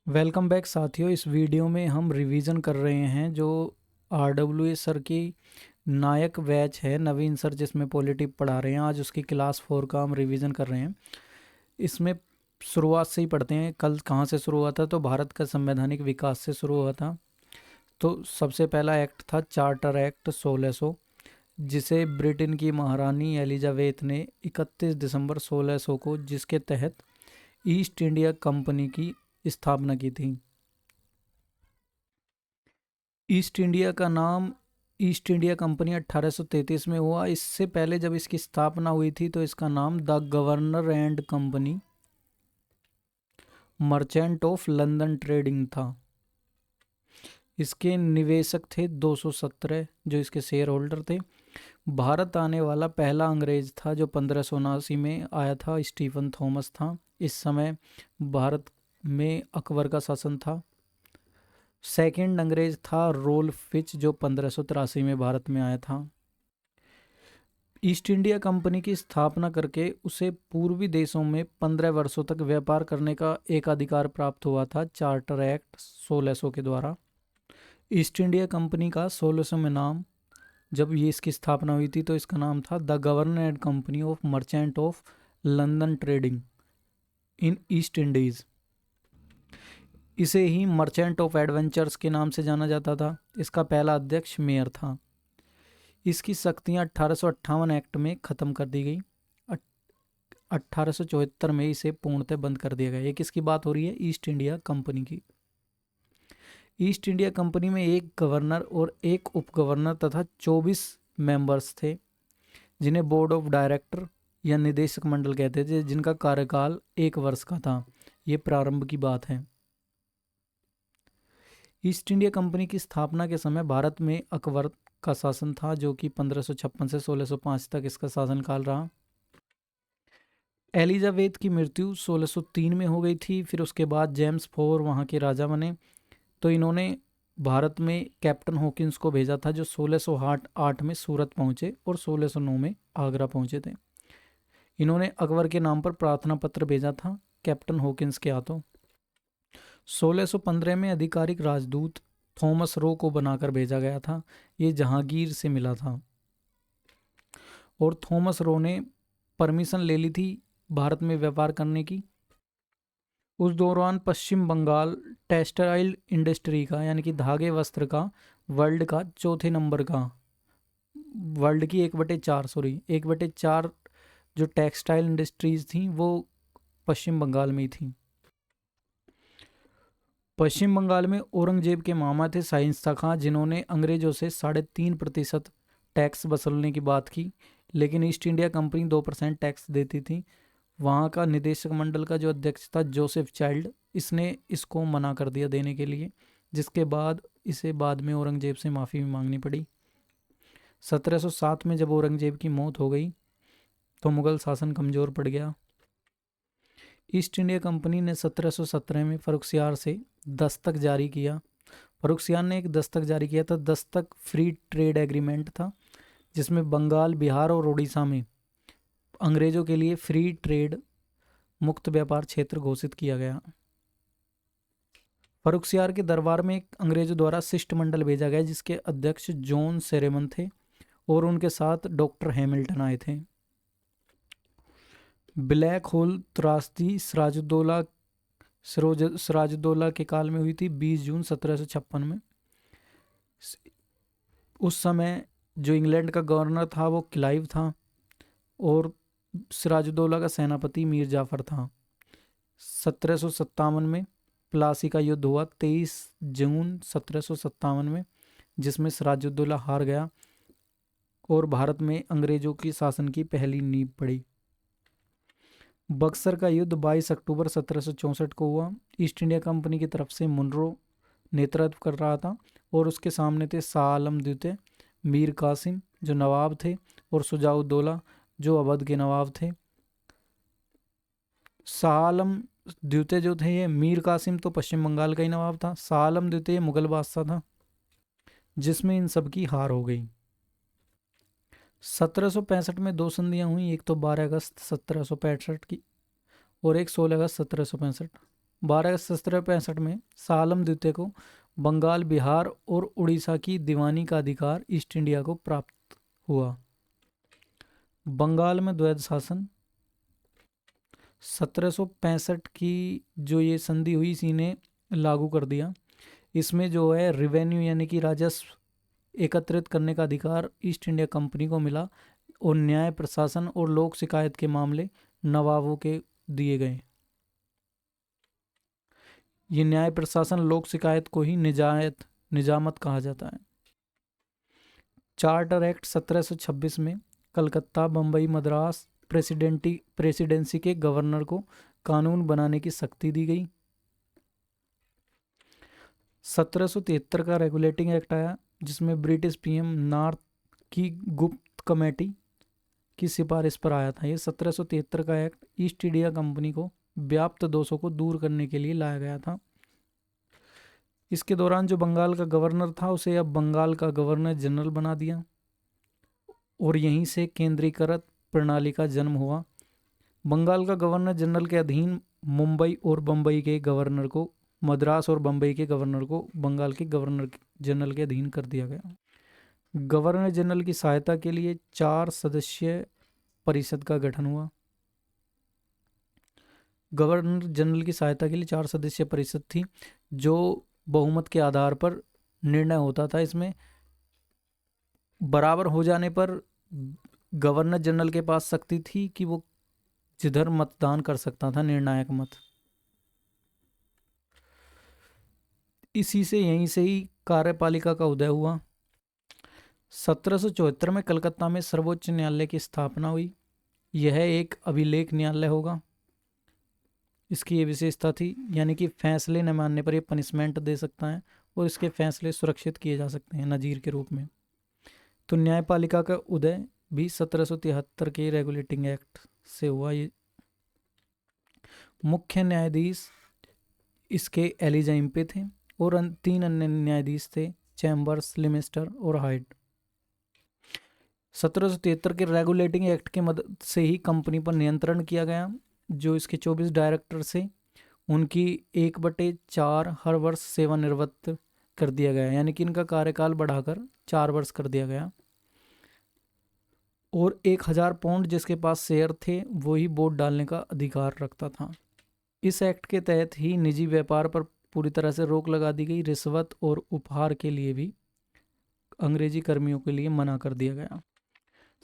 Welcome back साथियों। इस video में हम रिवीजन कर रहे हैं जो आरडब्ल्यूए सर की नायक बैच है। नवीन सर जिसमें पॉलिटी पढ़ा रहे हैं, आज उसकी क्लास 4 का हम रिवीजन कर रहे हैं। इसमें शुरुआत से ही पढ़ते हैं। कल कहाँ से शुरू हुआ था? तो भारत का संवैधानिक विकास से शुरू हुआ था। तो सबसे पहला एक्ट था चार्टर एक्ट 1600, जिसे ब्रिटेन की महारानी एलिजाबेथ ने 31 दिसंबर 1600 को, जिसके तहत ईस्ट इंडिया कंपनी की स्थापना की थी। ईस्ट इंडिया का नाम ईस्ट इंडिया कंपनी 1833 में हुआ। इससे पहले जब इसकी स्थापना हुई थी तो इसका नाम the governor and company merchant of London trading था। इसके निवेशक थे 217 जो इसके शेयर होल्डर थे। भारत आने वाला पहला अंग्रेज था जो 1579 में आया था, स्टीफन थॉमस था। इस समय भारत में अकबर का शासन था। सेकंड अंग्रेज था रोल्फ फिच जो 1583 में भारत में आया था। ईस्ट इंडिया कंपनी की स्थापना करके उसे पूर्वी देशों में 15 वर्षों तक व्यापार करने का एक अधिकार प्राप्त हुआ था चार्टर एक्ट 1600 के द्वारा। ईस्ट इंडिया कंपनी का 1600 में नाम, जब ये इसकी स्थापना हुई थी तो इसका नाम था the governor and company of merchant of London trading in east Indies. इसे ही मर्चेंट ऑफ एडवेंचर्स के नाम से जाना जाता था। इसका पहला अध्यक्ष मेयर था। इसकी शक्तियाँ 1858 एक्ट में ख़त्म कर दी गई। 1874 में इसे पूर्णतः बंद कर दिया गया। ये किसकी बात हो रही है? ईस्ट इंडिया कंपनी की। ईस्ट इंडिया कंपनी में एक गवर्नर और एक उप गवर्नर तथा 24 मेंबर्स थे, जिन्हें बोर्ड ऑफ डायरेक्टर या निदेशक मंडल कहते थे, जिनका कार्यकाल 1 वर्ष का था। ये प्रारंभ की बात है। ईस्ट इंडिया कंपनी की स्थापना के समय भारत में अकबर का शासन था, जो कि 1556 से 1605 तक इसका शासनकाल रहा। एलिजाबेथ की मृत्यु 1603 में हो गई थी। फिर उसके बाद जेम्स फोर वहाँ के राजा बने। तो इन्होंने भारत में कैप्टन हॉकिंस को भेजा था, जो 1608 में सूरत पहुँचे और 1609 में आगरा पहुँचे थे। इन्होंने अकबर के नाम पर प्रार्थना पत्र भेजा था कैप्टन हॉकिंस के हाथों। 1615 में आधिकारिक राजदूत थॉमस रो को बनाकर भेजा गया था। ये जहांगीर से मिला था और थॉमस रो ने परमिशन ले ली थी भारत में व्यापार करने की। उस दौरान पश्चिम बंगाल टेक्सटाइल इंडस्ट्री का, यानी कि धागे वस्त्र का, वर्ल्ड का चौथे नंबर का, वर्ल्ड की 1/4 जो टेक्सटाइल इंडस्ट्रीज थी वो पश्चिम बंगाल में ही थी। पश्चिम बंगाल में औरंगजेब के मामा थे शाइस्ता खां, जिन्होंने अंग्रेजों से 3.5% टैक्स वसूलने की बात की, लेकिन ईस्ट इंडिया कंपनी 2% टैक्स देती थी। वहाँ का निदेशक मंडल का जो अध्यक्ष था जोसेफ चाइल्ड, इसने इसको मना कर दिया देने के लिए, जिसके बाद इसे बाद में औरंगजेब से माफ़ी भी मांगनी पड़ी। 1707 में जब औरंगजेब की मौत हो गई तो मुग़ल शासन कमज़ोर पड़ गया। ईस्ट इंडिया कंपनी ने 1717 में फर्रुखसियार से दस्तक जारी किया। फर्रुखसियार ने एक दस्तक जारी किया था। दस्तक फ्री ट्रेड एग्रीमेंट था, जिसमें बंगाल, बिहार और उड़ीसा में अंग्रेजों के लिए फ्री ट्रेड, मुक्त व्यापार क्षेत्र घोषित किया गया। फर्रुखसियार के दरबार में एक अंग्रेजों द्वारा शिष्टमंडल भेजा गया, जिसके अध्यक्ष जॉन सेरेमन थे और उनके साथ डॉक्टर हैमिल्टन आए थे। ब्लैक होल त्रासदी सिराजुद्दौला के काल में हुई थी, 20 जून 1756 में। उस समय जो इंग्लैंड का गवर्नर था वो क्लाइव था और सिराजुद्दौला का सेनापति मीर जाफर था। 1757 में प्लासी का युद्ध हुआ 23 जून 1757 में, जिसमें सिराजुद्दौला हार गया और भारत में अंग्रेजों की शासन की पहली नींव पड़ी। बक्सर का युद्ध 22 अक्टूबर 1764 को हुआ। ईस्ट इंडिया कंपनी की तरफ से मुनरो नेतृत्व कर रहा था और उसके सामने थे शाह आलम द्वितीय, मीर कासिम जो नवाब थे, और शुजाउद्दौला जो अवध के नवाब थे। शाह आलम द्वितीय जो थे, ये मीर कासिम तो पश्चिम बंगाल का ही नवाब था, शाह आलम द्वितीय मुगल बादशाह था, जिसमें इन सब की हार हो गई। 1765 में दो संधियां हुई, एक तो 12 अगस्त 1765 की और एक 16 अगस्त 1765। 12 अगस्त 1765 में शाह आलम द्वितीय को बंगाल, बिहार और उड़ीसा की दीवानी का अधिकार ईस्ट इंडिया को प्राप्त हुआ। बंगाल में द्वैध शासन 1765 की जो ये संधि हुई इसी ने लागू कर दिया। इसमें जो है रिवेन्यू यानी कि राजस्व एकत्रित करने का अधिकार ईस्ट इंडिया कंपनी को मिला और न्याय प्रशासन और लोक शिकायत के मामले नवाबों के दिए गए। ये न्याय प्रशासन लोक शिकायत को ही निजामत कहा जाता है। चार्टर एक्ट 1726 में कलकत्ता, बम्बई, मद्रास प्रेसिडेंसी के गवर्नर को कानून बनाने की शक्ति दी गई। 1773 का रेगुलेटिंग एक्ट आया जिसमें ब्रिटिश पीएम नॉर्थ की गुप्त कमेटी की सिफारिश पर आया था। ये 1773 का एक्ट ईस्ट इंडिया कंपनी को व्याप्त दोषों को दूर करने के लिए लाया गया था। इसके दौरान जो बंगाल का गवर्नर था उसे अब बंगाल का गवर्नर जनरल बना दिया और यहीं से केंद्रीकृत प्रणाली का जन्म हुआ। बंगाल का गवर्नर जनरल के अधीन मुंबई और बम्बई के गवर्नर को, मद्रास और बम्बई के गवर्नर को बंगाल के गवर्नर जनरल के अधीन कर दिया गया। गवर्नर जनरल की सहायता के लिए 4 सदस्यीय परिषद का गठन हुआ। गवर्नर जनरल की सहायता के लिए 4 सदस्यीय परिषद थी जो बहुमत के आधार पर निर्णय होता था। इसमें बराबर हो जाने पर गवर्नर जनरल के पास शक्ति थी कि वो जिधर मतदान कर सकता था निर्णायक मत। इसी से यहीं से ही कार्यपालिका का उदय हुआ। 1774 में कलकत्ता में सर्वोच्च न्यायालय की स्थापना हुई। यह एक अभिलेख न्यायालय होगा। इसकी ये विशेषता थी यानी कि फैसले न मानने पर ये पनिशमेंट दे सकता है और इसके फैसले सुरक्षित किए जा सकते हैं नज़ीर के रूप में। तो न्यायपालिका का उदय भी 1773 के रेगुलेटिंग एक्ट से हुआ। ये मुख्य न्यायाधीश इसके एलिजाइम पे थे और 3 अन्य न्यायाधीश थे, चैम्बर्स, लिमिस्टर और हाइड। 1773 के रेगुलेटिंग एक्ट के मदद से ही कंपनी पर नियंत्रण किया गया। जो इसके 24 डायरेक्टर से उनकी 1/4 हर वर्ष सेवानिवृत्त कर दिया गया, यानी कि इनका कार्यकाल बढ़ाकर 4 वर्ष कर दिया गया। और 1000 पाउंड जिसके पास शेयर थे वो ही वोट डालने का अधिकार रखता था। इस एक्ट के तहत ही निजी व्यापार पर पूरी तरह से रोक लगा दी गई। रिश्वत और उपहार के लिए भी अंग्रेजी कर्मियों के लिए मना कर दिया गया।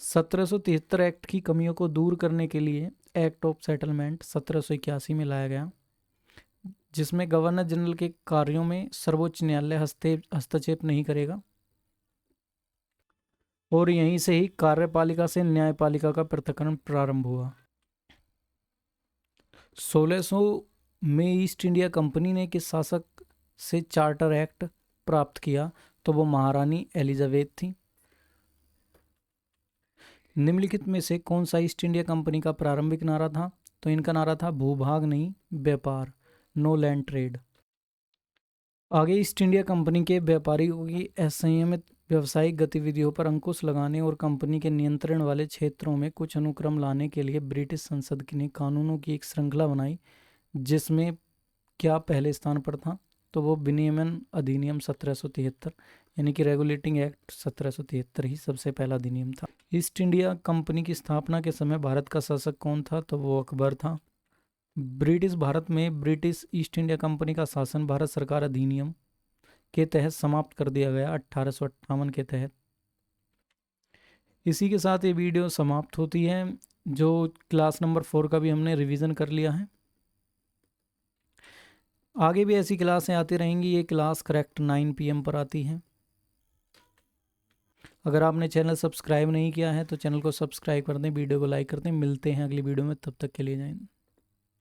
1773 एक्ट की कमियों को दूर करने के लिए एक्ट ऑफ सेटलमेंट 1781 में लाया गया जिसमें गवर्नर जनरल के कार्यों में सर्वोच्च न्यायालय हस्तक्षेप नहीं करेगा और यहीं से ही कार्यपालिका से न्यायपालिका का पृथक्करण प्रारंभ हुआ। 1600 में ईस्ट इंडिया कंपनी ने किस शासक से चार्टर एक्ट प्राप्त किया तो वो महारानी एलिजाबेथ थी। निम्नलिखित में से कौन सा ईस्ट इंडिया कंपनी का प्रारंभिक नारा था तो इनका नारा था भूभाग नहीं व्यापार, नो लैंड ट्रेड। आगे ईस्ट इंडिया कंपनी के व्यापारियों की असंयमित व्यावसायिक गतिविधियों पर अंकुश लगाने और कंपनी के नियंत्रण वाले क्षेत्रों में कुछ अनुक्रम लाने के लिए ब्रिटिश संसद ने कानूनों की एक श्रृंखला बनाई जिसमें क्या पहले स्थान पर था तो वो विनियमन अधिनियम 1773 यानी कि रेगुलेटिंग एक्ट 1773 ही सबसे पहला अधिनियम था। ईस्ट इंडिया कंपनी की स्थापना के समय भारत का शासक कौन था तो वो अकबर था। ब्रिटिश भारत में ब्रिटिश ईस्ट इंडिया कंपनी का शासन भारत सरकार अधिनियम के तहत समाप्त कर दिया गया 1858 के तहत। इसी के साथ ये वीडियो समाप्त होती है। जो क्लास नंबर 4 का भी हमने रिवीजन कर लिया है। आगे भी ऐसी क्लासें आती रहेंगी। ये क्लास करेक्ट 9 PM पर आती है। अगर आपने चैनल सब्सक्राइब नहीं किया है तो चैनल को सब्सक्राइब कर दें, वीडियो को लाइक कर दें। मिलते हैं अगली वीडियो में, तब तक के लिए जय हिंद।